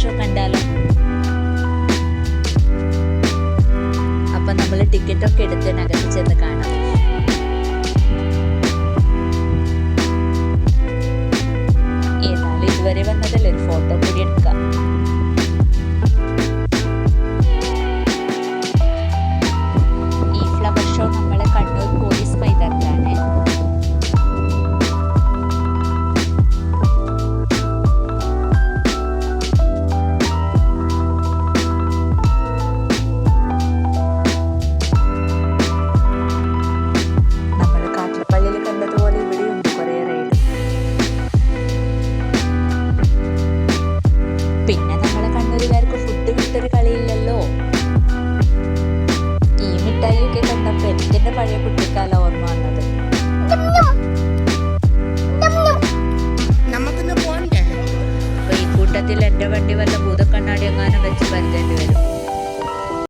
Show കണ്ടാലോ? അപ്പൊ നമ്മൾ ടിക്കറ്റ് ഒക്കെ എടുത്ത് നഗരത്തിൽ ചെന്ന് കാണാം. ഏതായാലും ഇതുവരെ വന്നതല്ലേ, ഒരു ഫോട്ടോ കൂടി എടുക്കാം. ഈ ഫ്ലവർ ഷോ നമ്മളെ കണ്ണൂർ പോലീസ് മൈതാനത്താണ്. നമ്മൾ കാട്ടിപ്പള്ളിയിൽ കണ്ടതുപോലെ ഇവിടെയുണ്ട് കുറേ റൈഡ്. പിന്നെ നമ്മളെ കണ്ണൂരുകാർക്ക് ഫുഡ് വിട്ടൊരു കളിയില്ലല്ലോ. ഈ മിഠായിയൊക്കെ കണ്ടപ്പോ എനിക്കെന്റെ പഴയ കുട്ടിക്കാലം ഓർമ്മ വന്നത്. അപ്പൊ ഈ കൂട്ടത്തിൽ എന്റെ വണ്ടി വല്ല ഭൂതക്കണ്ണാടി എങ്ങാനും വെച്ച് പരത്തേണ്ടി വരും.